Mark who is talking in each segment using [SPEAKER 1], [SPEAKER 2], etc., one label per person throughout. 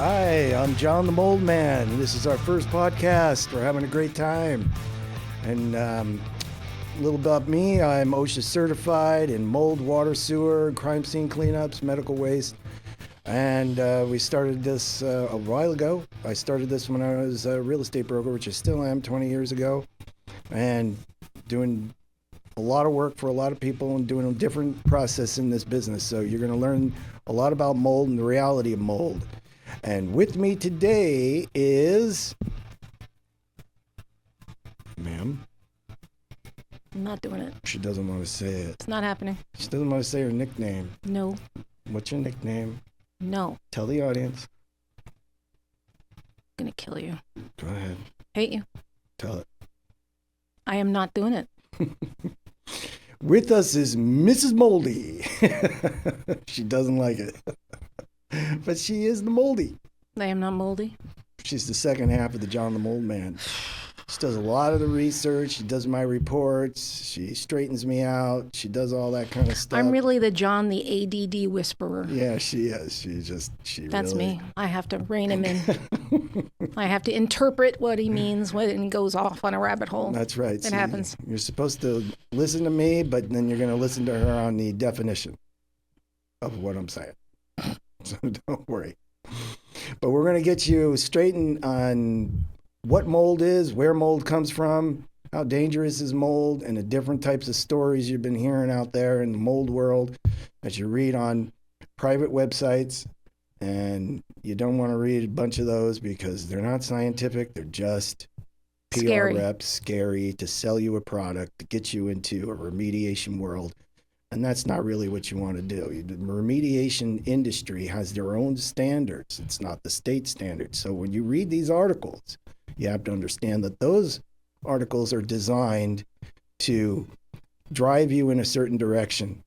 [SPEAKER 1] Hi, I'm John The Moldman. This is our first podcast. We're having a great time. And a little about me, I'm OSHA Certified in mold, water, sewer, crime scene cleanups, medical waste. And we started this a while ago. I started this when I was a real estate broker, which I still am 20 years ago. And doing a lot of work for a lot of people and doing a different process in this business. So you're going to learn a lot about mold and the reality of mold. And with me today is, ma'am.
[SPEAKER 2] I'm not doing it.
[SPEAKER 1] She doesn't want to say it.
[SPEAKER 2] It's not happening.
[SPEAKER 1] She doesn't want to say her nickname.
[SPEAKER 2] No.
[SPEAKER 1] What's your nickname?
[SPEAKER 2] No.
[SPEAKER 1] Tell the audience.
[SPEAKER 2] I'm gonna kill you.
[SPEAKER 1] Go ahead.
[SPEAKER 2] Hate you.
[SPEAKER 1] Tell it.
[SPEAKER 2] I am not doing it.
[SPEAKER 1] With us is Mrs. Moldy. She doesn't like it. But she is the Moldy.
[SPEAKER 2] I am not moldy.
[SPEAKER 1] She's the second half of the John the Moldman. She does a lot of the research. She does my reports. She straightens me out. She does all that kind of stuff.
[SPEAKER 2] I'm really the John the ADD whisperer.
[SPEAKER 1] Yeah, she is.
[SPEAKER 2] That's
[SPEAKER 1] really...
[SPEAKER 2] me. I have to rein him in. I have to interpret what he means when he goes off on a rabbit hole.
[SPEAKER 1] That's right.
[SPEAKER 2] It happens.
[SPEAKER 1] You're supposed to listen to me, but then you're going to listen to her on the definition of what I'm saying. So don't worry. But we're going to get you straightened on what mold is, where mold comes from, how dangerous is mold, and the different types of stories you've been hearing out there in the mold world that you read on private websites. And you don't want to read a bunch of those because they're not scientific. They're just PR reps, scary to sell you a product, to get you into a remediation world. And that's not really what you want to do. The remediation industry has their own standards. It's not the state standards. So when you read these articles, you have to understand that those articles are designed to drive you in a certain direction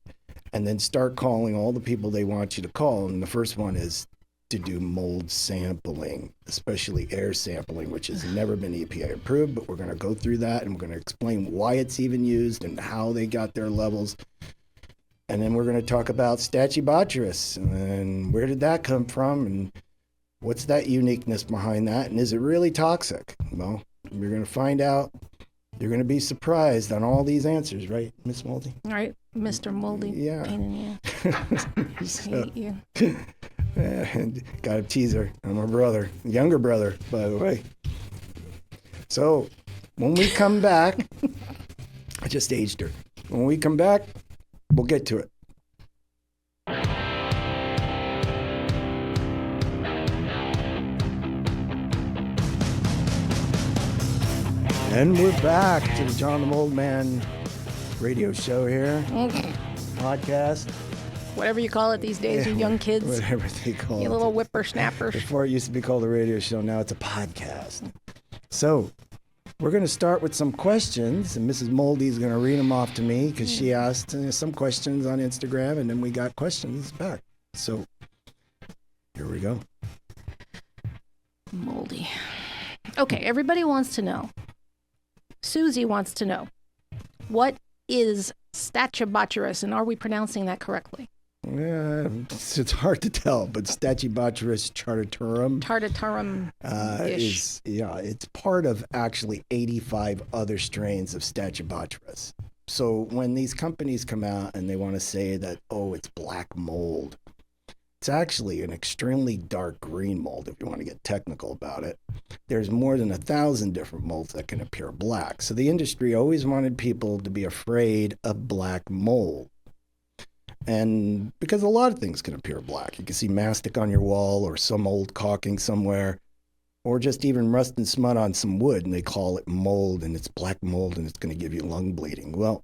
[SPEAKER 1] and then start calling all the people they want you to call. And the first one is to do mold sampling, especially air sampling, which has never been EPA approved, but we're going to go through that and we're going to explain why it's even used and how they got their levels. And then we're going to talk about stachybotrys and where did that come from and what's that uniqueness behind that? And is it really toxic? Well, we're going to find out. You're going to be surprised on all these answers, right, Miss Moldy?
[SPEAKER 2] All right, Mr. Moldy.
[SPEAKER 1] Yeah.
[SPEAKER 2] Pain in the ass. Hate you.
[SPEAKER 1] And got to tease her. I'm her brother, younger brother, by the way. So when we come back, I just aged her. When we come back, we'll get to it. And we're back to the John the Moldman radio show here. Podcast.
[SPEAKER 2] Whatever you call it these days, you young kids.
[SPEAKER 1] Whatever they call it.
[SPEAKER 2] You little whippersnappers.
[SPEAKER 1] Before it used to be called a radio show, now it's a podcast. So we're going to start with some questions, and Mrs. Moldy is going to read them off to me because she asked some questions on Instagram, and then we got questions back. So here we go.
[SPEAKER 2] Moldy. Okay, everybody wants to know. Susie wants to know, what is stachybotrys, and are we pronouncing that correctly?
[SPEAKER 1] It's hard to tell, but Stachybotrys chartatorum.
[SPEAKER 2] Tartatarum-ish.
[SPEAKER 1] It's part of actually 85 other strains of Stachybotrys. So when these companies come out and they want to say that, oh, it's black mold, it's actually an extremely dark green mold, if you want to get technical about it. There's more than 1,000 different molds that can appear black. So the industry always wanted people to be afraid of black mold. And because a lot of things can appear black. You can see mastic on your wall or some old caulking somewhere, or just even rust and smut on some wood, and they call it mold, and it's black mold, and it's going to give you lung bleeding. Well,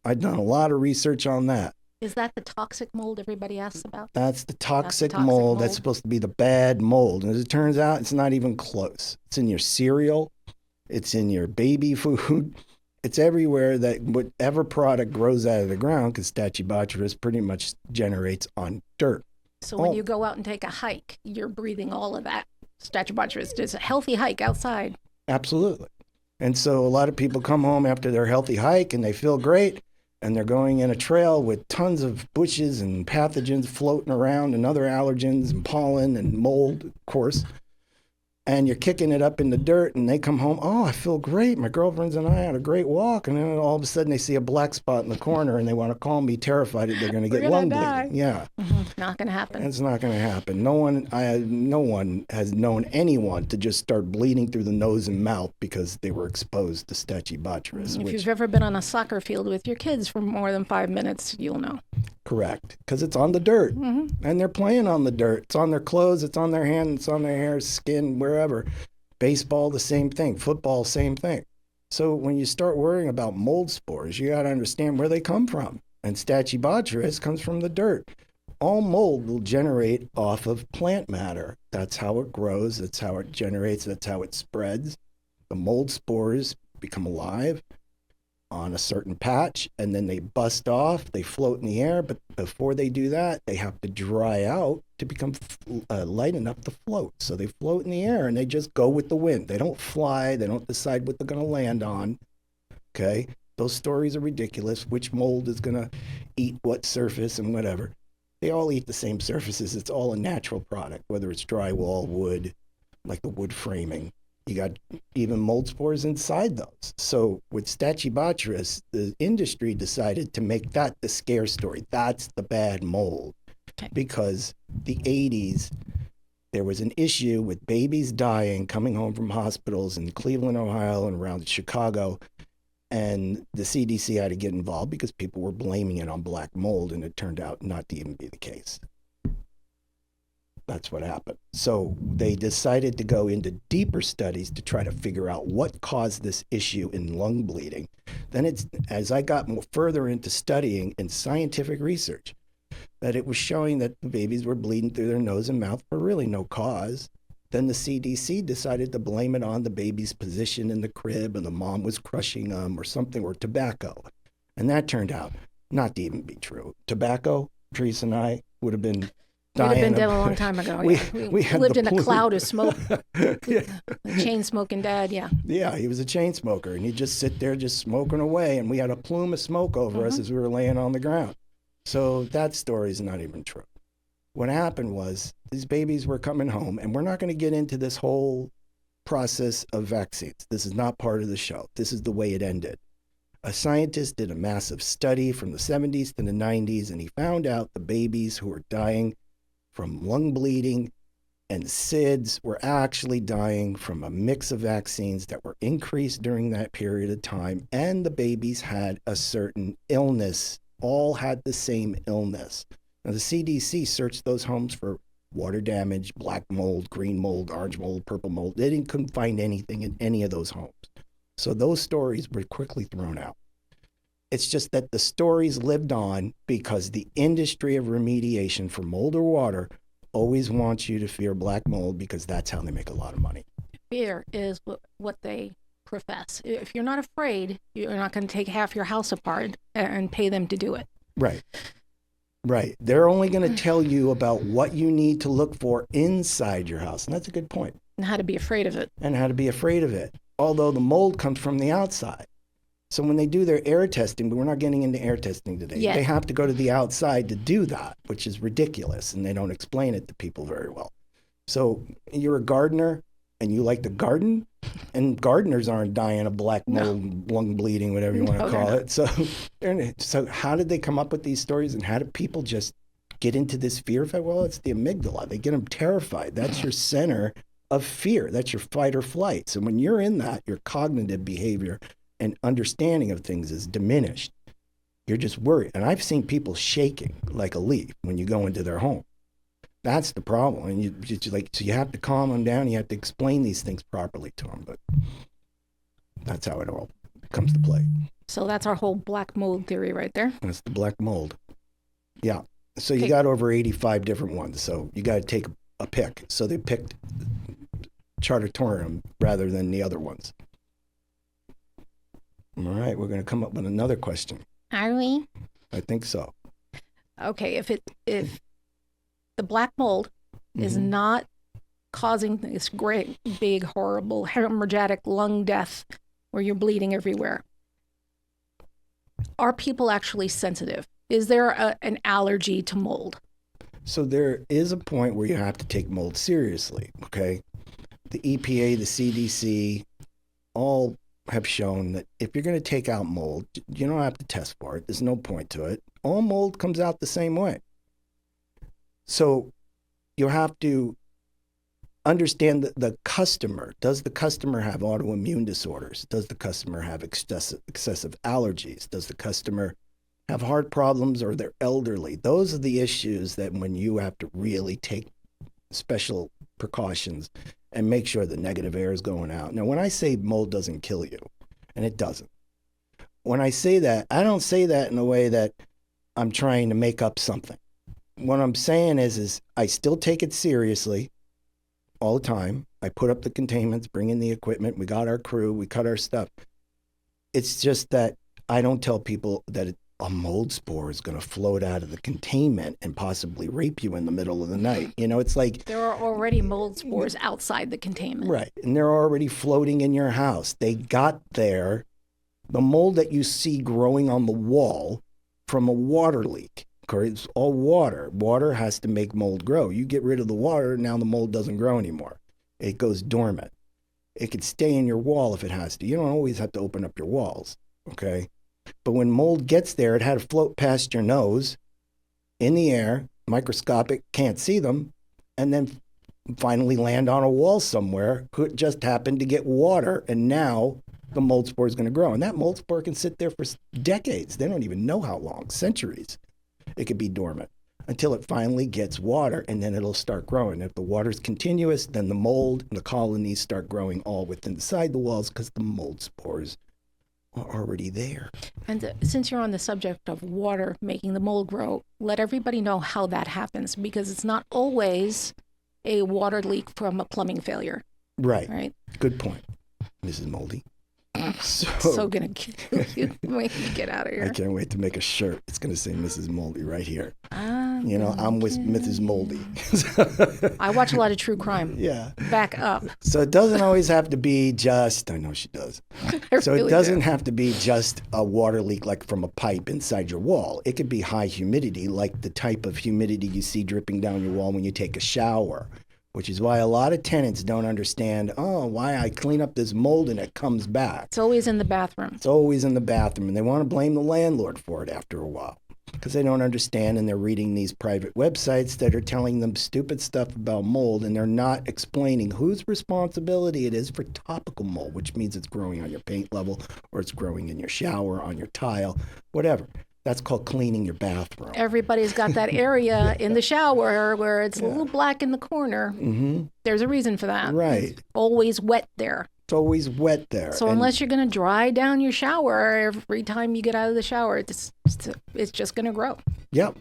[SPEAKER 1] I've done a lot of research on that.
[SPEAKER 2] Is that the toxic mold everybody asks about?
[SPEAKER 1] That's the toxic mold. That's supposed to be the bad mold. And as it turns out, it's not even close. It's in your cereal. It's in your baby food. It's everywhere that whatever product grows out of the ground, because Stachybotrys pretty much generates on dirt.
[SPEAKER 2] So when you go out and take a hike, you're breathing all of that Stachybotrys. It's a healthy hike outside.
[SPEAKER 1] Absolutely. And so a lot of people come home after their healthy hike and they feel great. and they're going in a trail with tons of bushes and pathogens floating around and other allergens and pollen and mold, of course. And you're kicking it up in the dirt, and they come home, oh, I feel great. My girlfriends and I had a great walk. And then all of a sudden they see a black spot in the corner and they want to call me terrified that they're going to get lung bleeding. Yeah.
[SPEAKER 2] Not going to happen.
[SPEAKER 1] It's not going to happen. No one has known anyone to just start bleeding through the nose and mouth because they were exposed to Stachybotrys.
[SPEAKER 2] If you've ever been on a soccer field with your kids for more than 5 minutes, you'll know.
[SPEAKER 1] Correct. Because it's on the dirt. And they're playing on the dirt. It's on their clothes. It's on their hands. It's on their hair, skin, wherever. Baseball, the same thing. Football, same thing. So when you start worrying about mold spores, you got to understand where they come from. And Stachybotrys comes from the dirt. All mold will generate off of plant matter. That's how it grows. That's how it generates. That's how it spreads. The mold spores become alive on a certain patch, and then they bust off. They float in the air, but before they do that, they have to dry out to become light enough to float. So they float in the air, and they just go with the wind. They don't fly. They don't decide what they're going to land on. Okay? Those stories are ridiculous. Which mold is going to eat what surface and whatever. They all eat the same surfaces. It's all a natural product, whether it's drywall, wood, like the wood framing. You got even mold spores inside those. So with Stachybotrys, the industry decided to make that the scare story. That's the bad mold. Okay. Because the 80s, there was an issue with babies dying, coming home from hospitals in Cleveland, Ohio, and around Chicago. And the CDC had to get involved because people were blaming it on black mold, and it turned out not to even be the case. That's what happened. So they decided to go into deeper studies to try to figure out what caused this issue in lung bleeding. Then as I got further into studying in scientific research, that it was showing that the babies were bleeding through their nose and mouth for really no cause. Then the CDC decided to blame it on the baby's position in the crib, and the mom was crushing them or something, or tobacco. And that turned out not to even be true. Tobacco, Teresa and I would have been dying.
[SPEAKER 2] We'd have been dead a long time ago. We lived in a cloud of smoke. Chain smoking dad, yeah.
[SPEAKER 1] Yeah, he was a chain smoker, and he'd just sit there just smoking away, and we had a plume of smoke over us as we were laying on the ground. So that story is not even true. What happened was these babies were coming home, and we're not going to get into this whole process of vaccines. This is not part of the show. This is the way it ended. A scientist did a massive study from the 70s to the 90s, and he found out the babies who were dying from lung bleeding and SIDS were actually dying from a mix of vaccines that were increased during that period of time, and the babies had a certain illness, all had the same illness. Now, the CDC searched those homes for water damage, black mold, green mold, orange mold, purple mold. They couldn't find anything in any of those homes. So those stories were quickly thrown out. It's just that the stories lived on because the industry of remediation for mold or water always wants you to fear black mold because that's how they make a lot of money.
[SPEAKER 2] Fear is what they profess. If you're not afraid, you're not going to take half your house apart and pay them to do it.
[SPEAKER 1] Right. Right. They're only going to tell you about what you need to look for inside your house. And that's a good point.
[SPEAKER 2] And how to be afraid of it.
[SPEAKER 1] And how to be afraid of it. Although the mold comes from the outside. So when they do their air testing, but we're not getting into air testing today, they have to go to the outside to do that, which is ridiculous. And they don't explain it to people very well. So you're a gardener and you like to garden, and gardeners aren't dying of black mold, lung bleeding, whatever you want to call it. So how did they come up with these stories, and how did people just get into this fear of it? Well, it's the amygdala. They get them terrified. That's your center of fear. That's your fight or flight. So when you're in that, your cognitive behavior and understanding of things is diminished. You're just worried. And I've seen people shaking like a leaf when you go into their home. That's the problem. And so you have to calm them down. You have to explain these things properly to them. But that's how it all comes to play.
[SPEAKER 2] So that's our whole black mold theory right there.
[SPEAKER 1] That's the black mold. Yeah. So you got over 85 different ones. So you got to take a pick. So they picked Chartatorium rather than the other ones. All right. We're going to come up with another question.
[SPEAKER 2] Are we?
[SPEAKER 1] I think so.
[SPEAKER 2] Okay. If the black mold is not causing this great, big, horrible, hemorrhagic lung death where you're bleeding everywhere, Are people actually sensitive? Is there an allergy to mold?
[SPEAKER 1] So there is a point where you have to take mold seriously, okay? The EPA, the CDC, all have shown that if you're going to take out mold, you don't have to test for it. There's no point to it. All mold comes out the same way. So you have to understand the customer. Does the customer have autoimmune disorders? Does the customer have excessive allergies? Does the customer have heart problems, or they're elderly? Those are the issues that when you have to really take special precautions and make sure the negative air is going out. Now, when I say mold doesn't kill you, and it doesn't, when I say that, I don't say that in a way that I'm trying to make up something. What I'm saying is I still take it seriously all the time. I put up the containments, bring in the equipment. We got our crew. We cut our stuff. It's just that I don't tell people that a mold spore is going to float out of the containment and possibly rape you in the middle of the night. You know, it's like...
[SPEAKER 2] There are already mold spores outside the containment.
[SPEAKER 1] Right. And they're already floating in your house. They got there. The mold that you see growing on the wall from a water leak. It's all water. Water has to make mold grow. You get rid of the water, now the mold doesn't grow anymore. It goes dormant. It could stay in your wall if it has to. You don't always have to open up your walls, okay? But when mold gets there, it had to float past your nose, in the air, microscopic, can't see them, and then finally land on a wall somewhere. Could just happen to get water, and now the mold spore is going to grow. And that mold spore can sit there for decades. They don't even know how long, centuries. It could be dormant until it finally gets water, and then it'll start growing. If the water's continuous, then the mold and the colonies start growing all within inside the walls because the mold spores are already there.
[SPEAKER 2] And since you're on the subject of water making the mold grow, let everybody know how that happens, because it's not always a water leak from a plumbing failure.
[SPEAKER 1] Right. Good point, Mrs. Moldy.
[SPEAKER 2] So gonna kill you. Wait, get out of here.
[SPEAKER 1] I can't wait to make a shirt. It's gonna say Mrs. Moldy right here.
[SPEAKER 2] I'm
[SPEAKER 1] with Mrs. Moldy.
[SPEAKER 2] I watch a lot of true crime.
[SPEAKER 1] Yeah.
[SPEAKER 2] Back up.
[SPEAKER 1] So it doesn't always have to be just, I know she does. So it doesn't have to be just a water leak like from a pipe inside your wall. It could be high humidity, like the type of humidity you see dripping down your wall when you take a shower. Which is why a lot of tenants don't understand, why I clean up this mold and it comes back.
[SPEAKER 2] It's always in the bathroom.
[SPEAKER 1] It's always in the bathroom. And they want to blame the landlord for it after a while. Because they don't understand, and they're reading these private websites that are telling them stupid stuff about mold, and they're not explaining whose responsibility it is for topical mold, which means it's growing on your paint level, or it's growing in your shower, on your tile, whatever. That's called cleaning your bathroom.
[SPEAKER 2] Everybody's got that area in the shower where it's a little black in the corner.
[SPEAKER 1] Mm-hmm.
[SPEAKER 2] There's a reason for that.
[SPEAKER 1] Right.
[SPEAKER 2] It's always wet there.
[SPEAKER 1] It's always wet there.
[SPEAKER 2] So unless you're going to dry down your shower every time you get out of the shower, it's just going to grow.
[SPEAKER 1] Yep.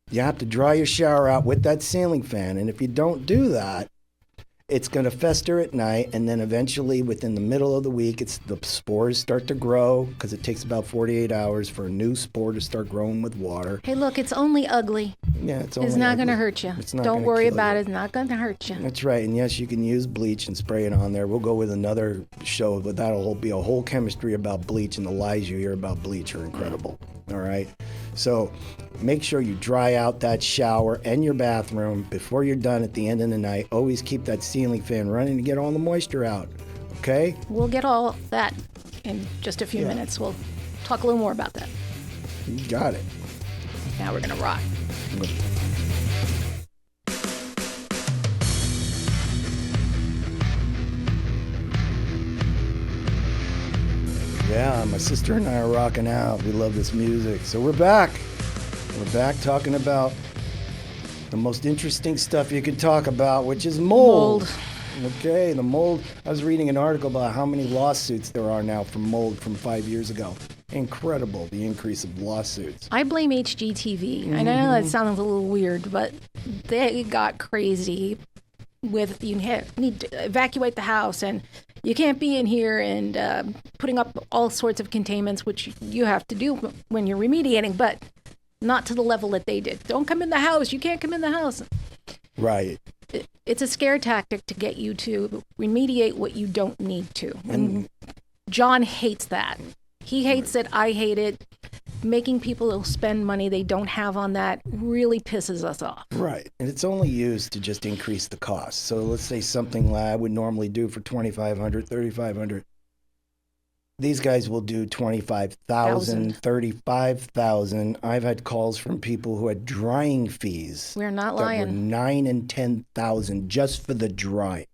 [SPEAKER 1] You have to dry your shower out with that ceiling fan. And if you don't do that, it's going to fester at night, and then eventually within the middle of the week, the spores start to grow, because it takes about 48 hours for a new spore to start growing with water.
[SPEAKER 2] Hey, look, it's only ugly.
[SPEAKER 1] Yeah, it's only
[SPEAKER 2] It's not
[SPEAKER 1] ugly.
[SPEAKER 2] going to hurt you.
[SPEAKER 1] It's not
[SPEAKER 2] Don't
[SPEAKER 1] gonna
[SPEAKER 2] worry
[SPEAKER 1] kill
[SPEAKER 2] about
[SPEAKER 1] you.
[SPEAKER 2] it. It's not going to hurt you.
[SPEAKER 1] That's right. And yes, you can use bleach and spray it on there. We'll go with another show, but that'll be a whole chemistry about bleach, and the lies you hear about bleach are incredible. All right? So make sure you dry out that shower and your bathroom before you're done at the end of the night. Always keep that ceiling fan running to get all the moisture out. Okay?
[SPEAKER 2] We'll get all that in just a few minutes. We'll talk a little more about that.
[SPEAKER 1] You got it.
[SPEAKER 2] Now we're going to rock.
[SPEAKER 1] Yeah, my sister and I are rocking out. We love this music. So we're back. We're back talking about the most interesting stuff you could talk about, which is mold. Okay, the mold. I was reading an article about how many lawsuits there are now from mold from 5 years ago. Incredible, the increase of lawsuits.
[SPEAKER 2] I blame HGTV. I know that sounds a little weird, but they got crazy with you need to evacuate the house, and you can't be in here, and putting up all sorts of containments, which you have to do when you're remediating, but not to the level that they did. Don't come in the house. You can't come in the house.
[SPEAKER 1] Right.
[SPEAKER 2] It's a scare tactic to get you to remediate what you don't need to. And John hates that. He hates it. I hate it. making people spend money they don't have on that really pisses us off.
[SPEAKER 1] Right. And it's only used to just increase the cost. So let's say something I would normally do for $2,500, $3,500. These guys will do 25,000, 35,000. I've had calls from people who had drying fees.
[SPEAKER 2] We're not
[SPEAKER 1] that were
[SPEAKER 2] lying.
[SPEAKER 1] 9,000 and 10,000 just for the drying.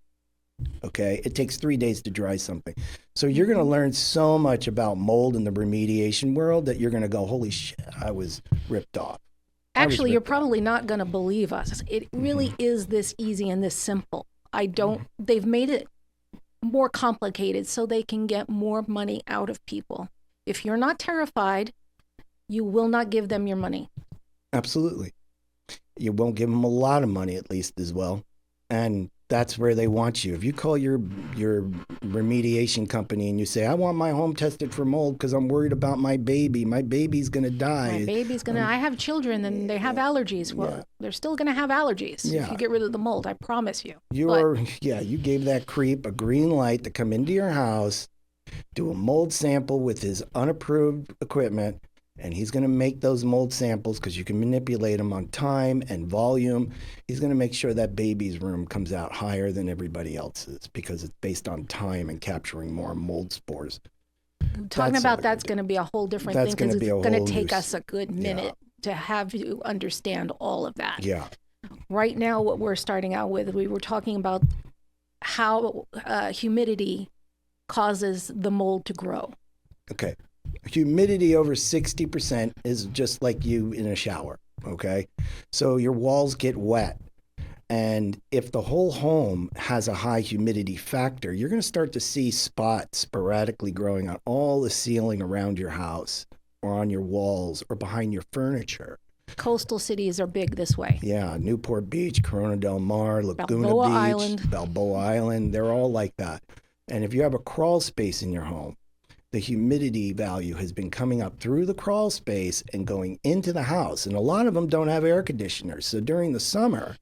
[SPEAKER 1] Okay, it takes 3 days to dry something. So you're going to learn so much about mold in the remediation world that you're going to go, holy shit, I was ripped off.
[SPEAKER 2] Actually, you're probably not going to believe us. It really is this easy and this simple. They've made it more complicated so they can get more money out of people. If you're not terrified, you will not give them your money.
[SPEAKER 1] Absolutely. You won't give them a lot of money, at least, as well. And that's where they want you. If you call your remediation company and you say, I want my home tested for mold because I'm worried about my baby. My baby's going to die.
[SPEAKER 2] My baby's going to, I have children and they have allergies. Well, they're still going to have allergies if you get rid of the mold, I promise you.
[SPEAKER 1] You gave that creep a green light to come into your house, do a mold sample with his unapproved equipment, and he's going to make those mold samples because you can manipulate them on time and volume. He's going to make sure that baby's room comes out higher than everybody else's because it's based on time and capturing more mold spores.
[SPEAKER 2] Talking about that's going to be a whole different thing because it's going to take us a good minute to have you understand all of that.
[SPEAKER 1] Yeah.
[SPEAKER 2] Right now, what we're starting out with, we were talking about how humidity causes the mold to grow.
[SPEAKER 1] Okay. Humidity over 60% is just like you in a shower, okay? So your walls get wet. And if the whole home has a high humidity factor, you're going to start to see spots sporadically growing on all the ceiling around your house or on your walls or behind your furniture.
[SPEAKER 2] Coastal cities are big this way.
[SPEAKER 1] Yeah, Newport Beach, Corona del Mar, Laguna
[SPEAKER 2] Balboa
[SPEAKER 1] Beach,
[SPEAKER 2] Island.
[SPEAKER 1] Balboa Island, they're all like that. And if you have a crawl space in your home, the humidity value has been coming up through the crawl space and going into the house. And a lot of them don't have air conditioners. So during the summer,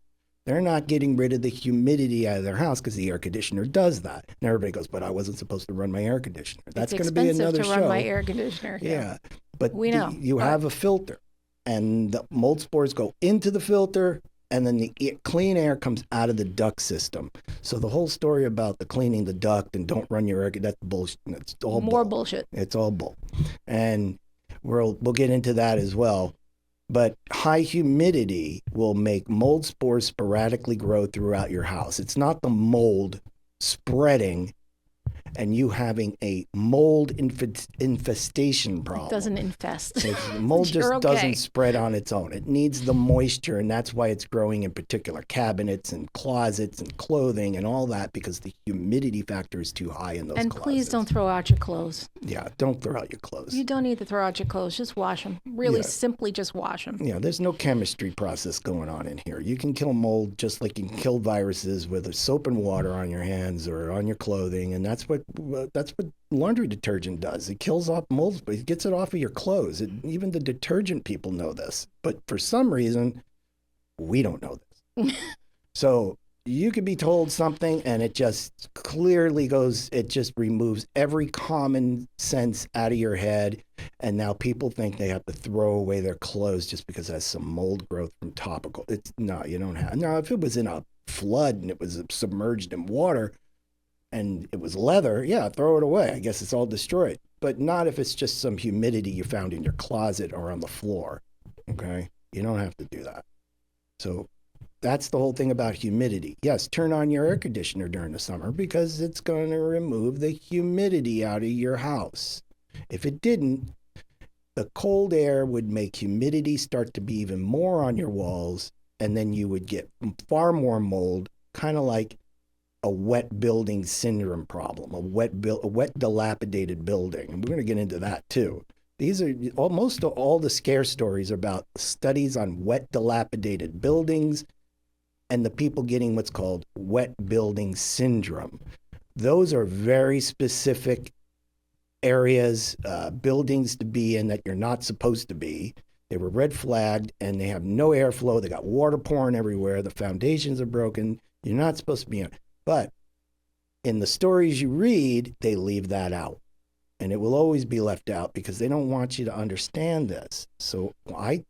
[SPEAKER 1] they're not getting rid of the humidity out of their house because the air conditioner does that. And everybody goes, but I wasn't supposed to run my air conditioner. That's going to be another show.
[SPEAKER 2] It's expensive to run my air conditioner.
[SPEAKER 1] Yeah. But
[SPEAKER 2] we know.
[SPEAKER 1] You have a filter and the mold spores go into the filter and then the clean air comes out of the duct system. So the whole story about the cleaning the duct and don't run your air, that's bullshit. It's all
[SPEAKER 2] more bullshit.
[SPEAKER 1] It's all bull. And we'll get into that as well. But high humidity will make mold spores sporadically grow throughout your house. It's not the mold spreading and you having a mold infestation problem.
[SPEAKER 2] It doesn't infest.
[SPEAKER 1] Mold just doesn't spread on its own. It needs the moisture, and that's why it's growing in particular cabinets and closets and clothing and all that, because the humidity factor is too high in those
[SPEAKER 2] and
[SPEAKER 1] closets.
[SPEAKER 2] Please don't throw out your clothes.
[SPEAKER 1] Yeah, don't throw out your clothes.
[SPEAKER 2] You don't need to throw out your clothes. Just wash them. Really simply just wash them.
[SPEAKER 1] Yeah, there's no chemistry process going on in here. You can kill mold just like you can kill viruses with a soap and water on your hands or on your clothing, and that's what laundry detergent does. It kills off mold, but it gets it off of your clothes. Even the detergent people know this, but for some reason, we don't know this. So you could be told something and it just clearly goes, it just removes every common sense out of your head. And now people think they have to throw away their clothes just because it has some mold growth from topical. No, you don't have. Now, if it was in a flood and it was submerged in water and it was leather, yeah, throw it away. I guess it's all destroyed. But not if it's just some humidity you found in your closet or on the floor. Okay? You don't have to do that. So that's the whole thing about humidity. Yes, turn on your air conditioner during the summer because it's going to remove the humidity out of your house. If it didn't, the cold air would make humidity start to be even more on your walls, and then you would get far more mold, kind of like a wet building syndrome problem, a wet dilapidated building. And we're going to get into that too. These are almost all the scare stories about studies on wet dilapidated buildings and the people getting what's called wet building syndrome. Those are very specific areas, buildings to be in that you're not supposed to be. They were red flagged and they have no airflow. They got water pouring everywhere. The foundations are broken. You're not supposed to be in it. But in the stories you read, they leave that out. And it will always be left out because they don't want you to understand this. So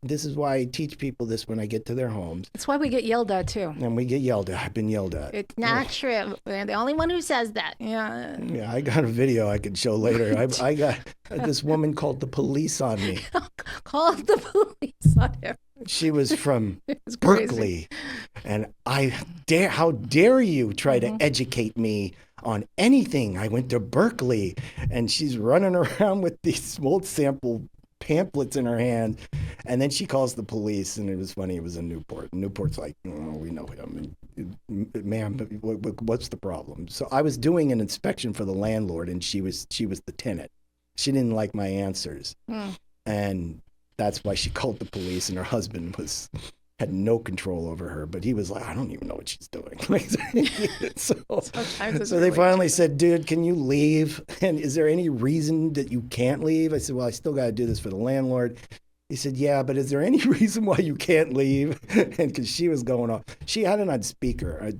[SPEAKER 1] this is why I teach people this when I get to their homes.
[SPEAKER 2] That's why we get yelled at too.
[SPEAKER 1] And we get yelled at. I've been yelled at.
[SPEAKER 2] It's not true. They're the only one who says that. Yeah.
[SPEAKER 1] Yeah, I got a video I could show later. I got this woman called the police on me.
[SPEAKER 2] Call the police on him.
[SPEAKER 1] She was from
[SPEAKER 2] It's
[SPEAKER 1] Berkeley. And how dare you try to educate me on anything. I went to Berkeley, and she's running around with these mold sample pamphlets in her hand. And then she calls the police, and it was funny. It was in Newport. And Newport's like, oh, we know him. And, ma'am, what's the problem? So I was doing an inspection for the landlord, and she was the tenant. She didn't like my answers. And that's why she called the police, and her husband had no control over her, but he was like, I don't even know what she's doing. So they finally said, dude, can you leave? And is there any reason that you can't leave? I said, well, I still got to do this for the landlord. He said, yeah, but is there any reason why you can't leave? And because she was going off. She had it on speaker.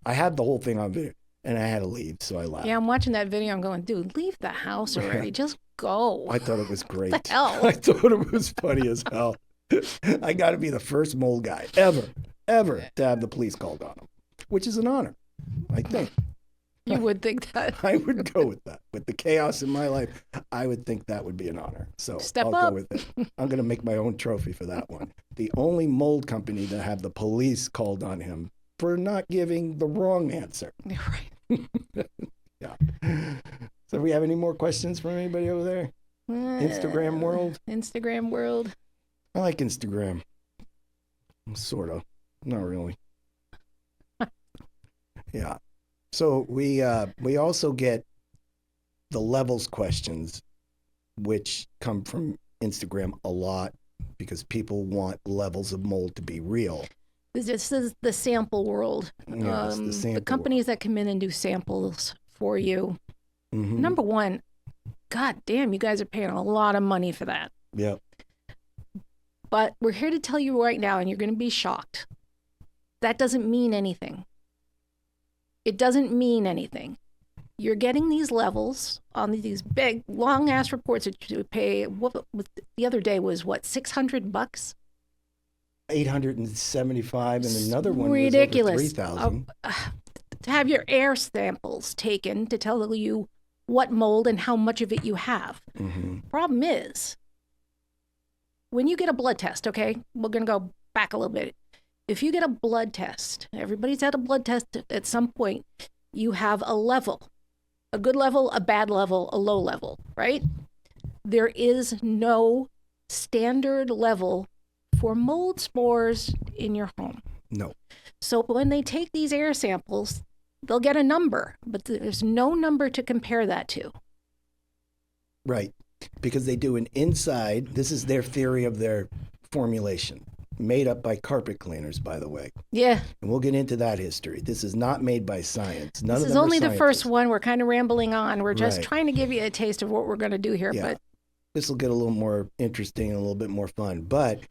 [SPEAKER 1] I had the whole thing on video, and I had to leave, so I left.
[SPEAKER 2] Yeah, I'm watching that video. I'm going, dude, leave the house already. Just go.
[SPEAKER 1] I thought it was great.
[SPEAKER 2] What the hell?
[SPEAKER 1] I thought it was funny as hell. I got to be the first mold guy ever to have the police called on him, which is an honor, I think.
[SPEAKER 2] You would think that.
[SPEAKER 1] I would go with that. With the chaos in my life, I would think that would be an honor. So I'll go with it. I'm going to make my own trophy for that one. The only mold company to have the police called on him for not giving the wrong answer.
[SPEAKER 2] Right.
[SPEAKER 1] Yeah. So we have any more questions from anybody over there? Instagram world?
[SPEAKER 2] Instagram world.
[SPEAKER 1] I like Instagram. Sort of. Not really. Yeah. So we also get the levels questions, which come from Instagram a lot because people want levels of mold to be real.
[SPEAKER 2] This is the sample world.
[SPEAKER 1] Yeah, it's the sample
[SPEAKER 2] companies that come in and do samples for you.
[SPEAKER 1] Mm-hmm.
[SPEAKER 2] Number one, God damn, you guys are paying a lot of money for that.
[SPEAKER 1] Yep.
[SPEAKER 2] But we're here to tell you right now, and you're going to be shocked. That doesn't mean anything. It doesn't mean anything. You're getting these levels on these big, long-ass reports that you pay. What the other day was, what, $600?
[SPEAKER 1] $875, and another one
[SPEAKER 2] ridiculous.
[SPEAKER 1] was over $3,000.
[SPEAKER 2] To have your air samples taken to tell you what mold and how much of it you have.
[SPEAKER 1] Mm-hmm.
[SPEAKER 2] Problem is, when you get a blood test, okay, we're going to go back a little bit. If you get a blood test, everybody's had a blood test at some point, you have a level, a good level, a bad level, a low level, right? There is no standard level for mold spores in your home.
[SPEAKER 1] No.
[SPEAKER 2] So when they take these air samples, they'll get a number, but there's no number to compare that to.
[SPEAKER 1] Right. Because they do an inside, this is their theory of their formulation, made up by carpet cleaners, by the way.
[SPEAKER 2] Yeah.
[SPEAKER 1] And we'll get into that history. This is not made by science. None
[SPEAKER 2] this
[SPEAKER 1] of
[SPEAKER 2] is
[SPEAKER 1] them
[SPEAKER 2] only
[SPEAKER 1] are
[SPEAKER 2] the first
[SPEAKER 1] scientists.
[SPEAKER 2] one. We're kind of rambling on. We're just
[SPEAKER 1] Right.
[SPEAKER 2] trying to give you a taste of what we're going to do here.
[SPEAKER 1] Yeah.
[SPEAKER 2] But
[SPEAKER 1] This will get a little more interesting and a little bit more fun. But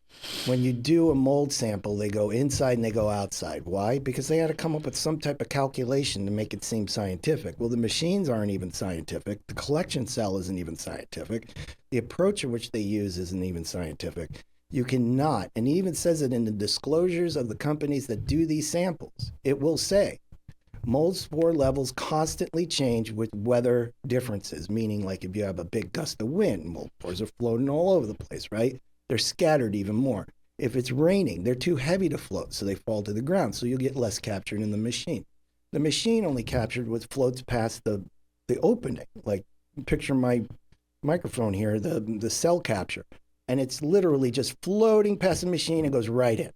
[SPEAKER 1] when you do a mold sample, they go inside and they go outside. Why? Because they had to come up with some type of calculation to make it seem scientific. Well, the machines aren't even scientific. The collection cell isn't even scientific. The approach in which they use isn't even scientific. You cannot, and it even says it in the disclosures of the companies that do these samples. It will say, mold spore levels constantly change with weather differences, meaning like if you have a big gust of wind, mold spores are floating all over the place, right? They're scattered even more. If it's raining, they're too heavy to float, so they fall to the ground, so you'll get less captured in the machine. The machine only captured what floats past the opening. Like, picture my microphone here, the cell capture, and it's literally just floating past the machine and goes right in.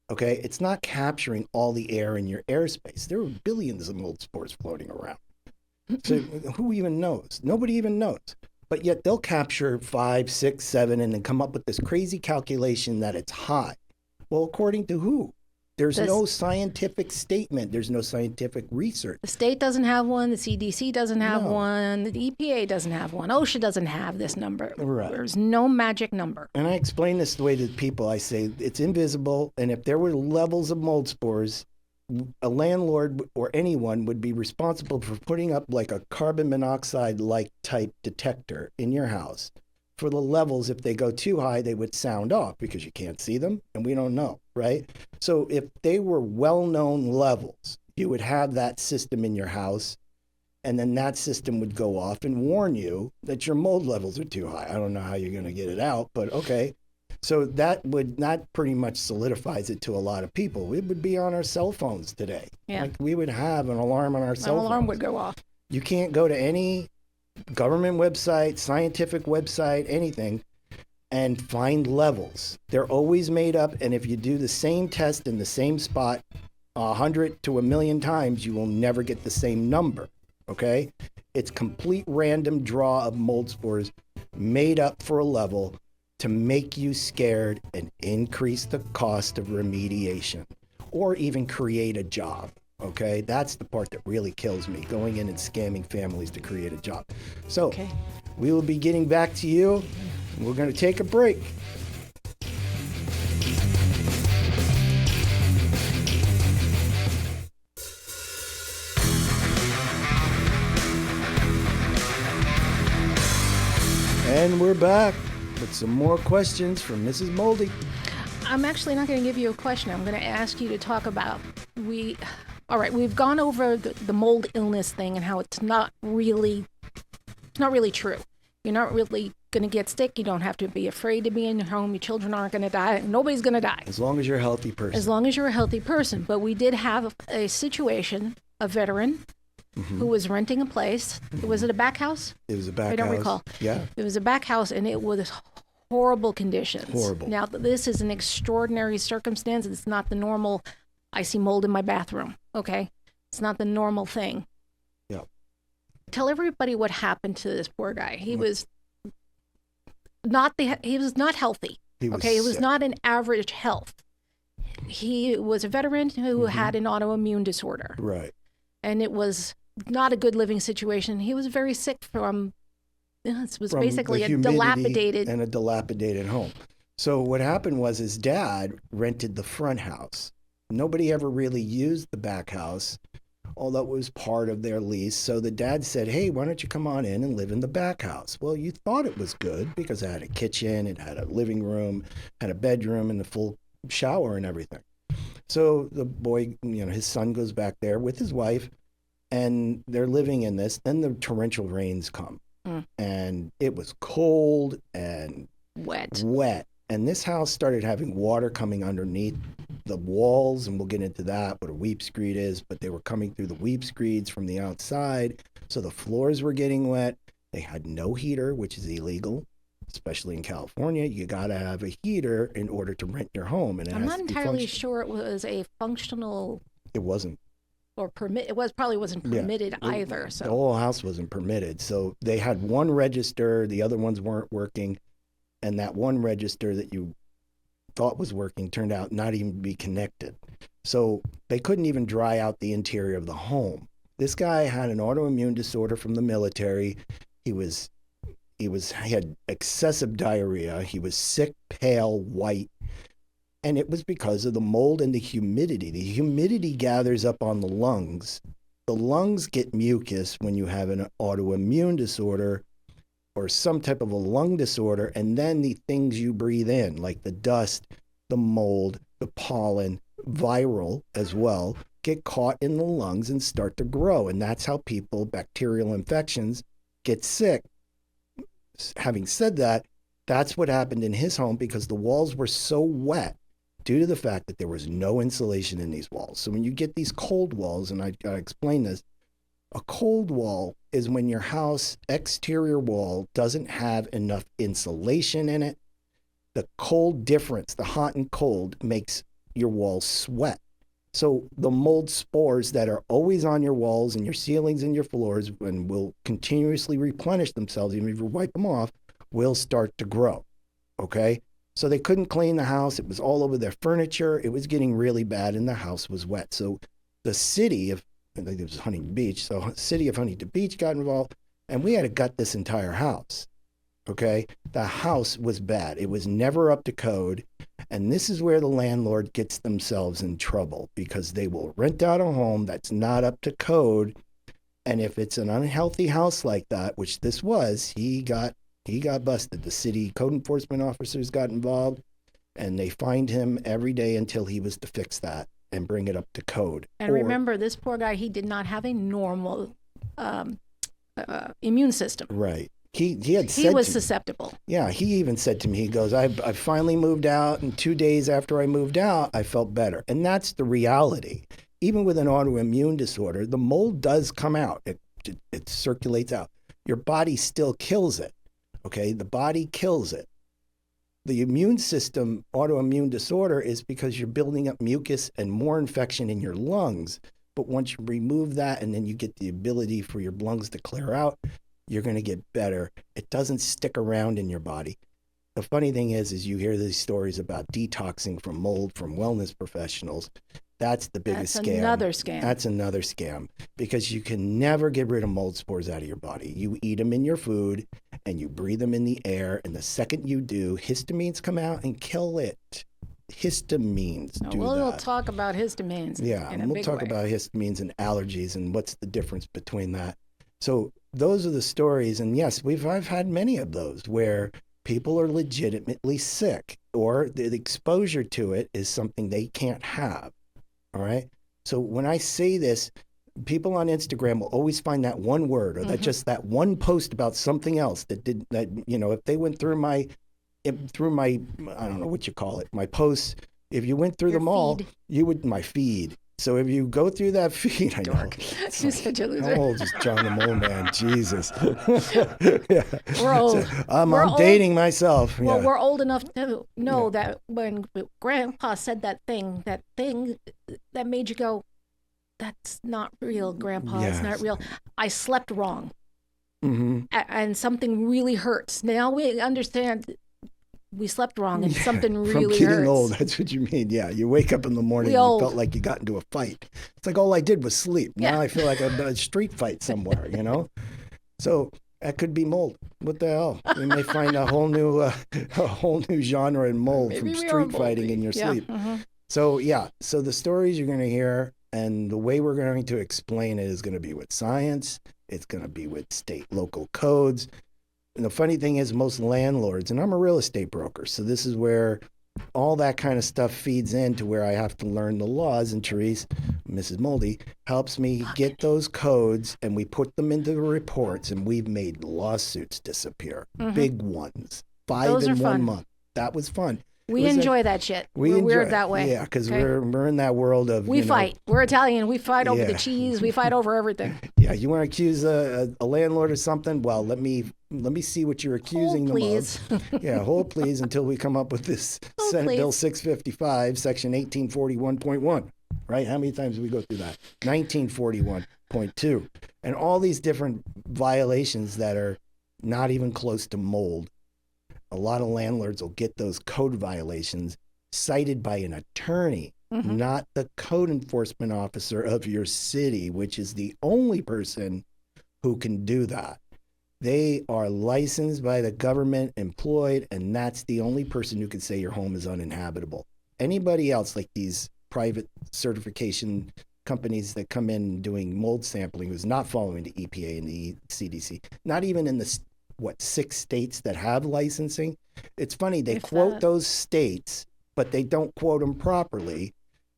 [SPEAKER 1] Okay, it's not capturing all the air in your airspace. There are billions of mold spores floating around. So who even knows? Nobody even knows. But yet they'll capture 5, 6, 7, and then come up with this crazy calculation that it's high. Well, according to who? There's no scientific statement. There's no scientific research.
[SPEAKER 2] the state doesn't have one. The CDC doesn't have
[SPEAKER 1] No.
[SPEAKER 2] one. The EPA doesn't have one. OSHA doesn't have this number.
[SPEAKER 1] Right.
[SPEAKER 2] There's no magic number.
[SPEAKER 1] And I explain this the way to people. I say it's invisible, and if there were levels of mold spores, a landlord or anyone would be responsible for putting up like a carbon monoxide like type detector in your house for the levels. If they go too high, they would sound off because you can't see them and we don't know, right? So if they were well-known levels, you would have that system in your house, and then that system would go off and warn you that your mold levels are too high. I don't know how you're going to get it out, but okay. So that pretty much solidifies it to a lot of people. It would be on our cell phones today.
[SPEAKER 2] Yeah.
[SPEAKER 1] Like we would have an alarm on our cell phones.
[SPEAKER 2] An alarm would go off.
[SPEAKER 1] You can't go to any government website, scientific website, anything, and find levels. They're always made up, and if you do the same test in the same spot 100 to 1,000,000 times, you will never get the same number, okay? It's complete random draw of mold spores made up for a level to make you scared and increase the cost of remediation or even create a job. Okay, that's the part that really kills me, going in and scamming families to create a job. So we will be getting back to you. We're going to take a break. And we're back with some more questions from Mrs. Moldy.
[SPEAKER 2] I'm actually not going to give you a question. I'm going to ask you to talk about all right, we've gone over the mold illness thing and how it's not really true. You're not really going to get sick. You don't have to be afraid to be in your home. Your children aren't going to die. Nobody's going to die.
[SPEAKER 1] As long as you're a healthy person.
[SPEAKER 2] As long as you're a healthy person. But we did have a situation, a veteran who was renting a place. Was it a back house?
[SPEAKER 1] It was a back house.
[SPEAKER 2] I don't recall.
[SPEAKER 1] Yeah.
[SPEAKER 2] It was a back house, and it was horrible conditions.
[SPEAKER 1] Horrible.
[SPEAKER 2] Now, this is an extraordinary circumstance. It's not the normal, I see mold in my bathroom, okay? It's not the normal thing.
[SPEAKER 1] Yeah.
[SPEAKER 2] Tell everybody what happened to this poor guy. He was not healthy. He was not an average health. He was a veteran who had an autoimmune disorder.
[SPEAKER 1] Right.
[SPEAKER 2] And it was not a good living situation. He was very sick from basically a dilapidated
[SPEAKER 1] home. So what happened was his dad rented the front house. Nobody ever really used the back house, although it was part of their lease. So the dad said, hey, why don't you come on in and live in the back house? Well, you thought it was good because it had a kitchen, it had a living room, had a bedroom and a full shower and everything. So the boy, his son goes back there with his wife and they're living in this. Then the torrential rains come and it was cold and wet. And this house started having water coming underneath the walls, and we'll get into that, what a weep screed is, but they were coming through the weep screeds from the outside. So the floors were getting wet. They had no heater, which is illegal, especially in California. You got to have a heater in order to rent your home. And
[SPEAKER 2] I'm not entirely sure it was a functional.
[SPEAKER 1] It wasn't.
[SPEAKER 2] Or permit. It probably wasn't permitted either. So
[SPEAKER 1] the whole house wasn't permitted. So they had one register. The other ones weren't working. And that one register that you thought was working turned out not even to be connected. So they couldn't even dry out the interior of the home. This guy had an autoimmune disorder from the military. He had excessive diarrhea. He was sick, pale, white. And it was because of the mold and the humidity. The humidity gathers up on the lungs. The lungs get mucus when you have an autoimmune disorder or some type of a lung disorder, and then the things you breathe in, like the dust, the mold, the pollen, viral as well, get caught in the lungs and start to grow. And that's how bacterial infections, get sick. Having said that, that's what happened in his home because the walls were so wet due to the fact that there was no insulation in these walls. So when you get these cold walls, and I explain this, a cold wall is when your house exterior wall doesn't have enough insulation in it. The cold difference, the hot and cold, makes your walls sweat. So the mold spores that are always on your walls and your ceilings and your floors and will continuously replenish themselves, even if you wipe them off, will start to grow, okay? So they couldn't clean the house. It was all over their furniture. It was getting really bad and the house was wet. So the city of, I think it was Huntington Beach, so the city of Huntington Beach got involved and we had to gut this entire house, okay? The house was bad. It was never up to code. And this is where the landlord gets themselves in trouble, because they will rent out a home that's not up to code. And if it's an unhealthy house like that, which this was, he got busted. The city code enforcement officers got involved, and they fined him every day until he was to fix that and bring it up to code.
[SPEAKER 2] And remember, this poor guy, he did not have a normal immune system.
[SPEAKER 1] Right. He had said
[SPEAKER 2] he was susceptible.
[SPEAKER 1] Yeah, he even said to me, he goes, I finally moved out, and 2 days after I moved out, I felt better. And that's the reality. Even with an autoimmune disorder, the mold does come out. It circulates out. Your body still kills it. Okay, the body kills it. The immune system autoimmune disorder is because you're building up mucus and more infection in your lungs. But once you remove that, and then you get the ability for your lungs to clear out, you're going to get better. It doesn't stick around in your body. The funny thing is you hear these stories about detoxing from mold from wellness professionals. That's the biggest scam. That's another scam, because you can never get rid of mold spores out of your body. You eat them in your food and you breathe them in the air. And the second you do, histamines come out and kill it. Histamines do that.
[SPEAKER 2] We'll talk about histamines.
[SPEAKER 1] Yeah, and we'll talk about histamines and allergies and what's the difference between that. So those are the stories. And yes, I've had many of those where people are legitimately sick, or the exposure to it is something they can't have. All right. So when I say this, people on Instagram will always find that one word, or that one post about something else that if they went through my, I don't know what you call it, my posts, if you went through them all, you would, my feed. So if you go through that feed, I know. How old is John The Moldman? Jesus. Yeah.
[SPEAKER 2] We're old.
[SPEAKER 1] I'm dating myself.
[SPEAKER 2] Well,
[SPEAKER 1] yeah.
[SPEAKER 2] We're old enough to know that when Grandpa said that thing that made you go, that's not real, Grandpa. Yes. It's not real. I slept wrong. Mm-hmm. And something really hurts. Now we understand we slept wrong and something really hurts.
[SPEAKER 1] From getting old, that's what you mean. Yeah, you wake up in the morning and you felt like you got into a fight. It's like all I did was sleep. Now I feel like I'm in a street fight somewhere, So that could be mold. What the hell? We may find a whole new genre in mold from street fighting in your sleep. Mm-hmm. So so the stories you're going to hear and the way we're going to explain it is going to be with science. It's going to be with state, local codes. And the funny thing is, most landlords, and I'm a real estate broker, so this is where all that kind of stuff feeds into where I have to learn the laws. And Therese, Mrs. Moldy, helps me get those codes, and we put them into the reports, and we've made lawsuits disappear. Mm-hmm. Big ones. 5 in 1 month. That was fun.
[SPEAKER 2] We enjoy that shit. We're weird that way.
[SPEAKER 1] Yeah, because we're in that world of...
[SPEAKER 2] We fight. We're Italian. We fight over the cheese. We fight over everything.
[SPEAKER 1] Yeah, you want to accuse a landlord of something? Well, let me see what you're accusing them of. Yeah, hold please until we come up with this Senate Bill 655, Section 1841.1. Right? How many times do we go through that? 1941.2. And all these different violations that are not even close to mold. A lot of landlords will get those code violations cited by an attorney, not the code enforcement officer of your city, which is the only person who can do that. They are licensed by the government, employed, and that's the only person who can say your home is uninhabitable. Anybody else, like these private certification companies that come in doing mold sampling, who's not following the EPA and the CDC, not even in the 6 states that have licensing. It's funny, they quote those states, but they don't quote them properly.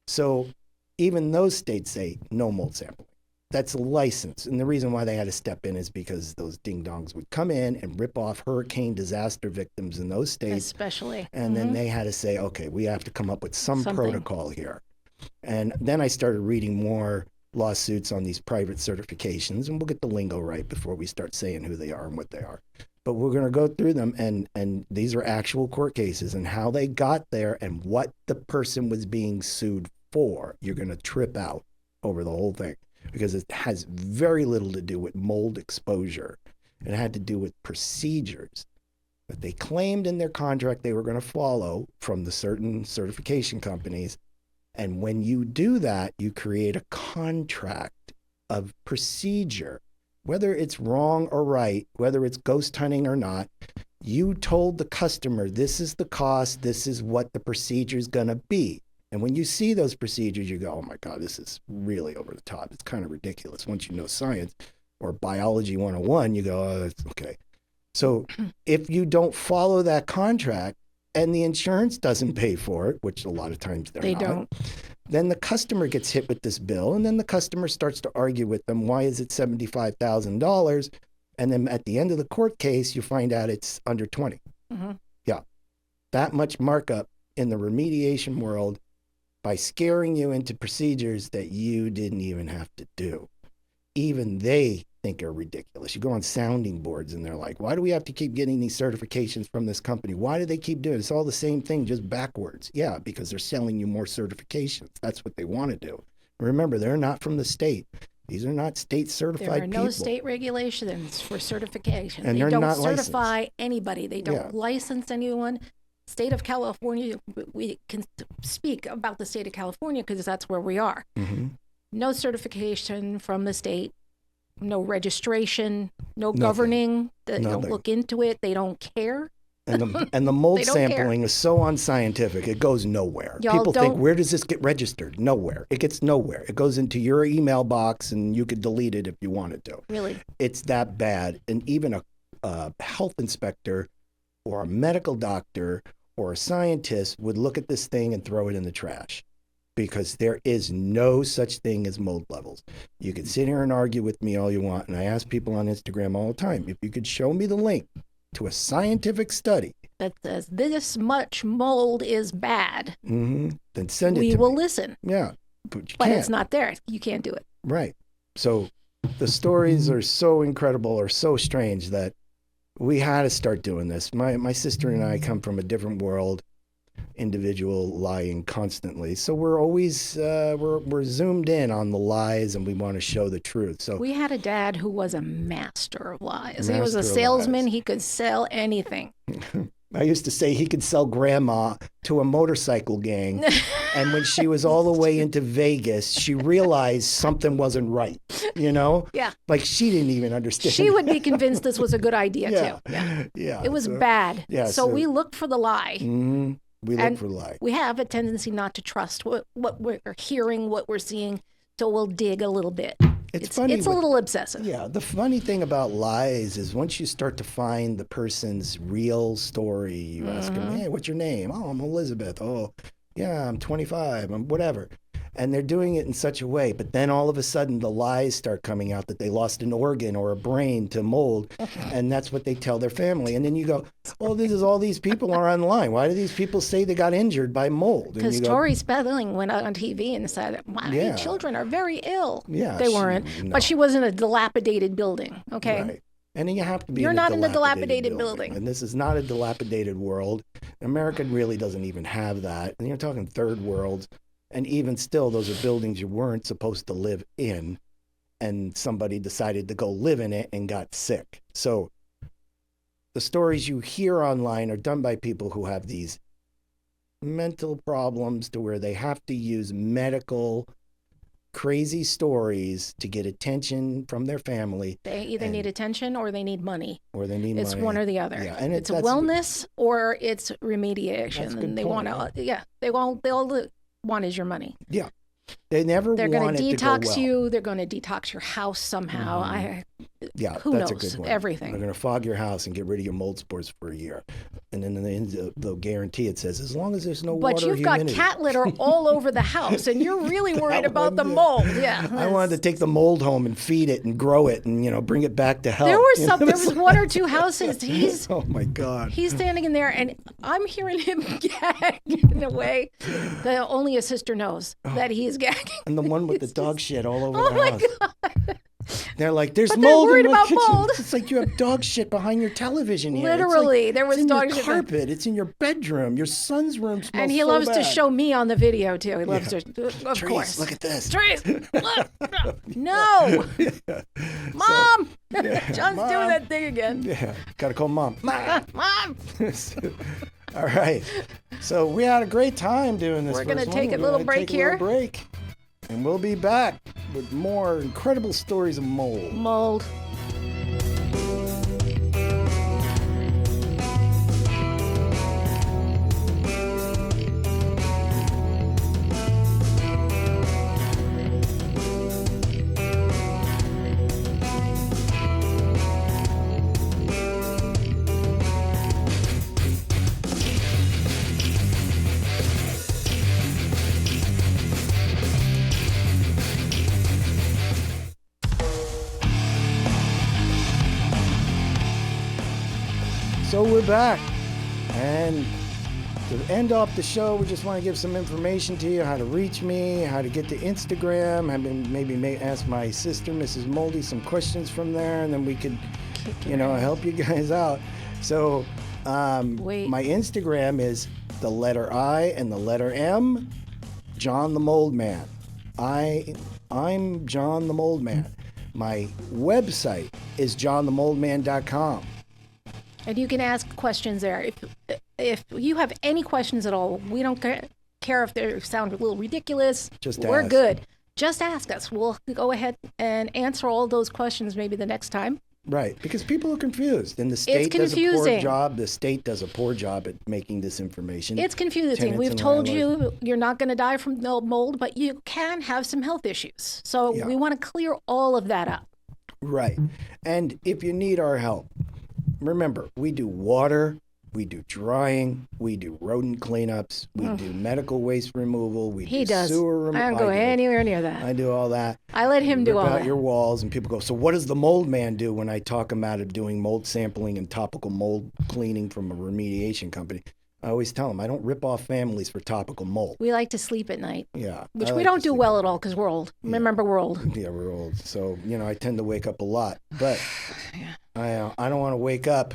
[SPEAKER 1] So even those states say no mold sampling. That's a license. And the reason why they had to step in is because those ding-dongs would come in and rip off hurricane disaster victims in those states.
[SPEAKER 2] Especially.
[SPEAKER 1] And then they had to say, okay, we have to come up with some protocol here. And then I started reading more lawsuits on these private certifications, and we'll get the lingo right before we start saying who they are and what they are. But we're going to go through them, and these are actual court cases and how they got there and what the person was being sued for. You're going to trip out over the whole thing because it has very little to do with mold exposure. It had to do with procedures that they claimed in their contract they were going to follow from the certain certification companies. And when you do that, you create a contract of procedure, whether it's wrong or right, whether it's ghost hunting or not. You told the customer, this is the cost, this is what the procedure is going to be. And when you see those procedures, you go, oh my God, this is really over the top. It's kind of ridiculous. Once you know science or biology 101, you go, oh, that's okay. So if you don't follow that contract and the insurance doesn't pay for it, which a lot of times they don't, then the customer gets hit with this bill. And then the customer starts to argue with them, why is it $75,000? And then at the end of the court case, you find out it's under 20. Mm-hmm. Yeah. That much markup in the remediation world by scaring you into procedures that you didn't even have to do. Even they think are ridiculous. You go on sounding boards and they're like, why do we have to keep getting these certifications from this company? Why do they keep doing it? It's all the same thing, just backwards. Yeah, because they're selling you more certifications. That's what they want to do. Remember, they're not from the state. These are not state certified people.
[SPEAKER 2] There are no state regulations for certification.
[SPEAKER 1] And
[SPEAKER 2] they
[SPEAKER 1] don't
[SPEAKER 2] certify
[SPEAKER 1] licensed.
[SPEAKER 2] anybody. They don't license anyone. State of California, we can speak about the state of California because that's where we are. Mm-hmm. No certification from the state, no registration, no governing. They don't look into it. They don't care.
[SPEAKER 1] And the mold sampling is so unscientific, it goes nowhere. People think, where does this get registered? Nowhere. It gets nowhere. It goes into your email box and you could delete it if you wanted to.
[SPEAKER 2] Really?
[SPEAKER 1] It's that bad. And even a health inspector or a medical doctor or a scientist would look at this thing and throw it in the trash because there is no such thing as mold levels. You can sit here and argue with me all you want. And I ask people on Instagram all the time, if you could show me the link to a scientific study
[SPEAKER 2] that says this much mold is bad,
[SPEAKER 1] then send it to me.
[SPEAKER 2] We will listen.
[SPEAKER 1] Yeah, but
[SPEAKER 2] it's not there. You can't do it.
[SPEAKER 1] Right. So the stories are so incredible or so strange that we had to start doing this. My sister and I come from a different world, individual lying constantly. So we're always we're zoomed in on the lies and we want to show the truth. So
[SPEAKER 2] we had a dad who was a master of lies. He was a salesman. He could sell anything.
[SPEAKER 1] I used to say he could sell grandma to a motorcycle gang. And when she was all the way into Vegas, she realized something wasn't right, you know?
[SPEAKER 2] Yeah.
[SPEAKER 1] Like she didn't even understand.
[SPEAKER 2] She would be convinced this was a good idea too.
[SPEAKER 1] Yeah.
[SPEAKER 2] It was bad.
[SPEAKER 1] Yeah.
[SPEAKER 2] So we looked for the lie.
[SPEAKER 1] Mm-hmm. We look for the lie.
[SPEAKER 2] We have a tendency not to trust what we're hearing, what we're seeing. So we'll dig a little bit.
[SPEAKER 1] It's funny.
[SPEAKER 2] It's a little obsessive.
[SPEAKER 1] Yeah. The funny thing about lies is once you start to find the person's real story, you ask them, hey, what's your name? Oh, I'm Elizabeth. Oh, yeah, I'm 25. I'm whatever. And they're doing it in such a way. But then all of a sudden the lies start coming out that they lost an organ or a brain to mold. And that's what they tell their family. And then you go, oh, this is all these people are online. Why do these people say they got injured by mold?
[SPEAKER 2] Because Tori Spelling went out on TV and said, my children are very ill.
[SPEAKER 1] Yeah.
[SPEAKER 2] They weren't. No. But she was in a dilapidated building. Okay.
[SPEAKER 1] Right. And then you have to be
[SPEAKER 2] You're not in a dilapidated building.
[SPEAKER 1] And this is not a dilapidated world. America really doesn't even have that. And you're talking third world. And even still, those are buildings you weren't supposed to live in. And somebody decided to go live in it and got sick. So the stories you hear online are done by people who have these mental problems to where they have to use medical crazy stories to get attention from their family.
[SPEAKER 2] They either need attention or they need money.
[SPEAKER 1] Or they need
[SPEAKER 2] it's
[SPEAKER 1] money.
[SPEAKER 2] one or the other.
[SPEAKER 1] Yeah, and
[SPEAKER 2] it's wellness or it's remediation.
[SPEAKER 1] That's a good
[SPEAKER 2] and they
[SPEAKER 1] point,
[SPEAKER 2] want to, they all want is your money.
[SPEAKER 1] Yeah. They're going to
[SPEAKER 2] detox you. They're going to detox your house somehow. Who
[SPEAKER 1] that's
[SPEAKER 2] knows?
[SPEAKER 1] a good one.
[SPEAKER 2] Everything.
[SPEAKER 1] They're going to fog your house and get rid of your mold spores for a year. And then in the end, they'll guarantee it says, as long as there's no water
[SPEAKER 2] But you've
[SPEAKER 1] humidity.
[SPEAKER 2] got cat litter all over the house, and you're really worried about the mold. Yeah.
[SPEAKER 1] I wanted to take the mold home and feed it and grow it and, bring it back to health.
[SPEAKER 2] There was one or two houses.
[SPEAKER 1] Oh, my God.
[SPEAKER 2] He's standing in there, and I'm hearing him gag in a way that only a sister knows that he is gagging.
[SPEAKER 1] And the one with the dog shit all over the house.
[SPEAKER 2] Oh, my God.
[SPEAKER 1] They're like, there's
[SPEAKER 2] but
[SPEAKER 1] mold
[SPEAKER 2] they're worried
[SPEAKER 1] in my
[SPEAKER 2] about
[SPEAKER 1] kitchen.
[SPEAKER 2] mold.
[SPEAKER 1] It's like you have dog shit behind your television here.
[SPEAKER 2] Literally, there was
[SPEAKER 1] it's in
[SPEAKER 2] dog
[SPEAKER 1] your
[SPEAKER 2] shit.
[SPEAKER 1] Carpet. It's in your bedroom. Your son's room smells
[SPEAKER 2] And he
[SPEAKER 1] so
[SPEAKER 2] loves
[SPEAKER 1] bad.
[SPEAKER 2] to show me on the video too. He loves to, of
[SPEAKER 1] Trees,
[SPEAKER 2] course.
[SPEAKER 1] Look at this.
[SPEAKER 2] Trees, look, no, Mom. John's
[SPEAKER 1] Mom.
[SPEAKER 2] doing that thing again.
[SPEAKER 1] Yeah, gotta call Mom.
[SPEAKER 2] Mom.
[SPEAKER 1] All right. So we had a great time doing this.
[SPEAKER 2] We're gonna take a little break here.
[SPEAKER 1] And we'll be back with more incredible stories of mold.
[SPEAKER 2] Mold.
[SPEAKER 1] So we're back. And to end off the show, we just want to give some information to you, how to reach me, how to get to Instagram. Maybe ask my sister, Mrs. Moldy, some questions from there, and then we could, help you guys out. So my Instagram is the letter I and the letter M, John the Moldman. I'm John the Moldman. My website is johnthemoldman.com.
[SPEAKER 2] And you can ask questions there. If you have any questions at all, we don't care if they sound a little ridiculous. We're good. Just ask us. We'll go ahead and answer all those questions maybe the next time.
[SPEAKER 1] Right, because people are confused, and the state does a poor job. The state does a poor job at making this information.
[SPEAKER 2] It's confusing. We've told you you're not going to die from mold, but you can have some health issues. So we want to clear all of that up.
[SPEAKER 1] Right, and if you need our help, remember, we do water, we do drying, we do rodent cleanups, we do medical waste removal, we do sewer removal.
[SPEAKER 2] I don't go anywhere near that.
[SPEAKER 1] I do all that.
[SPEAKER 2] I let him do all that.
[SPEAKER 1] Rip out your walls, and people go, so what does the mold man do when I talk him out of doing mold sampling and topical mold cleaning from a remediation company? I always tell them, I don't rip off families for topical mold.
[SPEAKER 2] We like to sleep at night.
[SPEAKER 1] Yeah.
[SPEAKER 2] Which we don't do well at all because we're old. Yeah. Remember, we're old.
[SPEAKER 1] Yeah, we're old. So, I tend to wake up a lot. But I don't want to wake up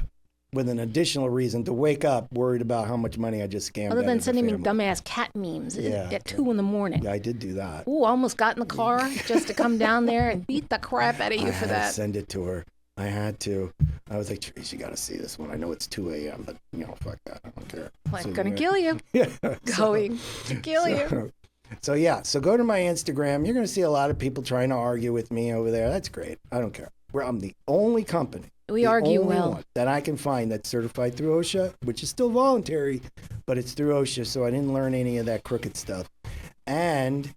[SPEAKER 1] with an additional reason to wake up worried about how much money I just scammed.
[SPEAKER 2] Other than sending me dumbass cat memes at 2 a.m.
[SPEAKER 1] Yeah, I did do that.
[SPEAKER 2] Ooh, almost got in the car just to come down there and beat the crap out of you for that.
[SPEAKER 1] Send it to her. I had to. I was like, Therese, you got to see this one. I know it's 2 a.m., but, fuck that. I don't care.
[SPEAKER 2] I'm going to kill you.
[SPEAKER 1] Yeah.
[SPEAKER 2] Going to kill you.
[SPEAKER 1] So go to my Instagram. You're going to see a lot of people trying to argue with me over there. That's great. I don't care. I'm the only company.
[SPEAKER 2] We argue well.
[SPEAKER 1] One that I can find that's certified through OSHA, which is still voluntary, but it's through OSHA, so I didn't learn any of that crooked stuff. And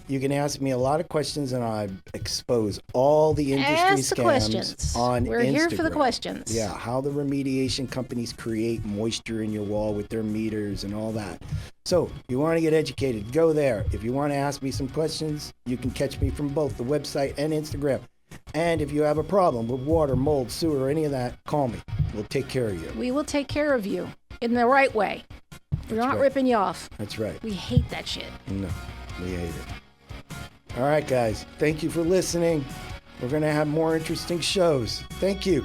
[SPEAKER 1] you can ask me a lot of questions, and I expose all the industry scams on Instagram.
[SPEAKER 2] We're here for the questions.
[SPEAKER 1] Yeah, how the remediation companies create moisture in your wall with their meters and all that. So if you want to get educated, go there. If you want to ask me some questions, you can catch me from both the website and Instagram. And if you have a problem with water, mold, sewer, or any of that, call me. We'll take care of you.
[SPEAKER 2] We will take care of you in the right way. We're not ripping you off.
[SPEAKER 1] That's right.
[SPEAKER 2] We hate that shit.
[SPEAKER 1] No, we hate it. All right, guys. Thank you for listening. We're going to have more interesting shows. Thank you.